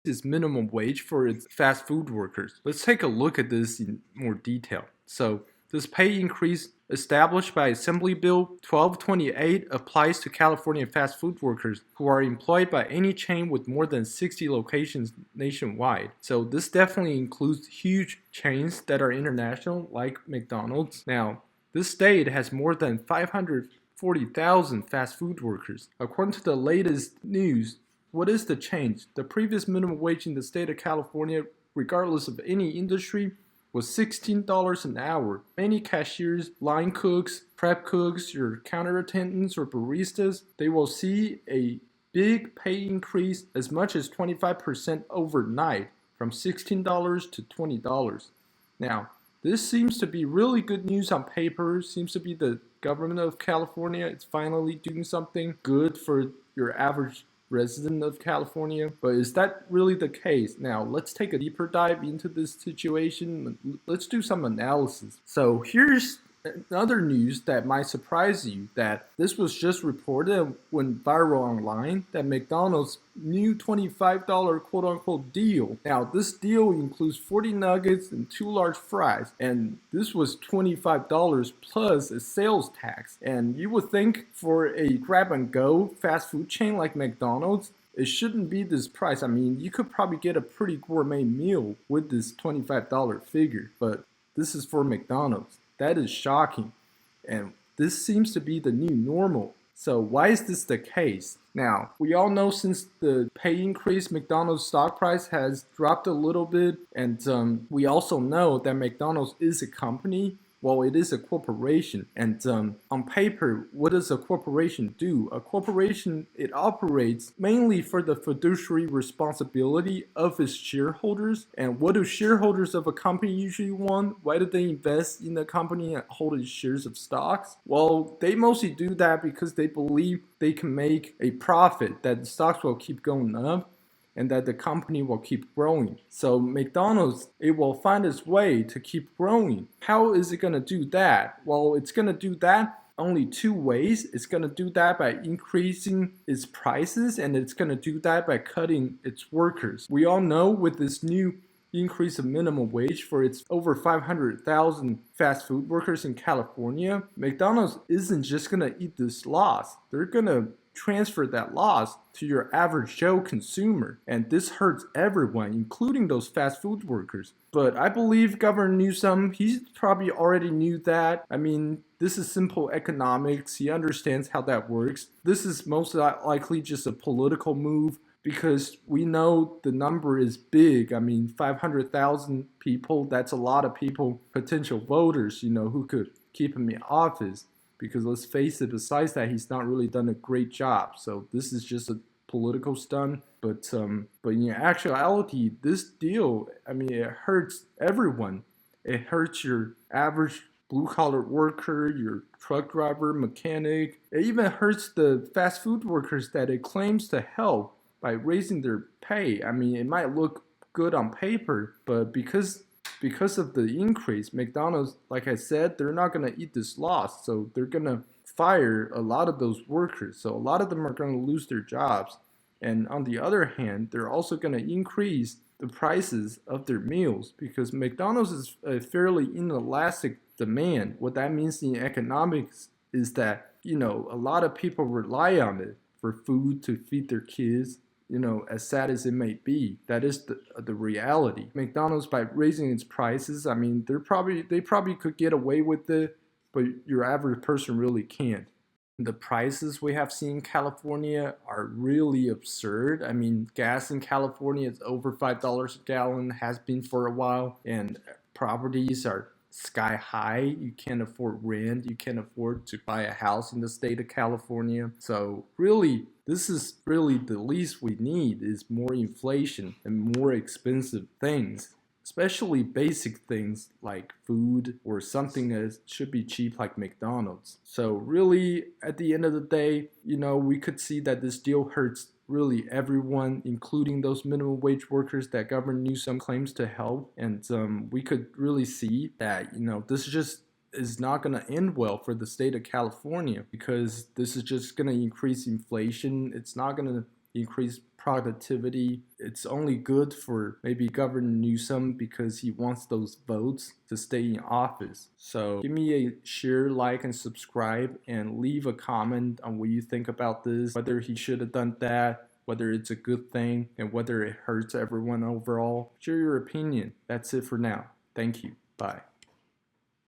its minimum wage for its fast food workers. Let's take a look at this in more detail. So, this pay increase established by Assembly Bill 1228 applies to California fast food workers who are employed by any chain with more than 60 locations nationwide. So this definitely includes huge chains that are international like McDonald's. Now, this state has more than 540,000 fast food workers. According to the latest news, what is the change? The previous minimum wage in the state of California, regardless of any industry, was $16 an hour. Many cashiers, line cooks, prep cooks, your counter attendants, or baristas, they will see a big pay increase as much as 25% overnight, from $16 to $20. Now, this seems to be really good news on paper. Seems to be the government of California. It's finally doing something good for your average resident of California, but is that really the case? Now, let's take a deeper dive into this situation. Let's do some analysis. So here's another news that might surprise you, that this was just reported, went viral online, that McDonald's new $25 quote-unquote deal. Now, this deal includes 40 nuggets and 2 large fries, and this was $25 plus a sales tax. And you would think for a grab-and-go fast food chain like McDonald's, it shouldn't be this price. I mean, you could probably get a pretty gourmet meal with this $25 figure, but this is for McDonald's. That is shocking, and this seems to be the new normal. So why is this the case? Now, we all know since the pay increase, McDonald's stock price has dropped a little bit, and we also know that McDonald's is a company. Well, it is a corporation, and on paper, what does a corporation do? A corporation, it operates mainly for the fiduciary responsibility of its shareholders. And what do shareholders of a company usually want? Why do they invest in a company and hold its shares of stocks? Well, they mostly do that because they believe they can make a profit, that the stocks will keep going up, and that the company will keep growing. So McDonald's, it will find its way to keep growing. How is it going to do that? Well, it's going to do that only two ways. It's going to do that by increasing its prices, and it's going to do that by cutting its workers. We all know with this new increase of minimum wage for its over 500,000 fast food workers in California, McDonald's isn't just going to eat this loss. They're going to transfer that loss to your average Joe consumer, and this hurts everyone, including those fast food workers. But I believe Governor Newsom, he probably already knew that. I mean, this is simple economics. He understands how that works. This is most likely just a political move, because we know the number is big. I mean, 500,000 people, that's a lot of people, potential voters, who could keep him in office. Because let's face it, besides that, he's not really done a great job. So this is just a political stunt. But in actuality, this deal, I mean, it hurts everyone. It hurts your average blue-collar worker, your truck driver, mechanic. It even hurts the fast food workers that it claims to help by raising their pay. I mean, it might look good on paper, but because of the increase, McDonald's, like I said, they're not going to eat this loss. So they're going to fire a lot of those workers. So a lot of them are going to lose their jobs. And on the other hand, they're also going to increase the prices of their meals, because McDonald's is a fairly inelastic demand. What that means in economics is that, a lot of people rely on it for food to feed their kids. As sad as it may be, that is the reality. McDonald's, by raising its prices, I mean, they probably could get away with it, but your average person really can't. The prices we have seen in California are really absurd. I mean, gas in California is over $5 a gallon, has been for a while, and properties are sky high. You can't afford rent. You can't afford to buy a house in the state of California. So really, this is really the least we need, is more inflation and more expensive things, especially basic things like food or something that should be cheap like McDonald's. So really, at the end of the day, we could see that this deal hurts really everyone, including those minimum wage workers that Governor Newsom claims to help. And we could really see that, this just is not going to end well for the state of California, because this is just going to increase inflation. It's not going to increase productivity. It's only good for maybe Governor Newsom because he wants those votes to stay in office. So give me a share, like, and subscribe, and leave a comment on what you think about this, whether he should have done that, whether it's a good thing, and whether it hurts everyone overall. Share your opinion. That's it for now. Thank you. Bye.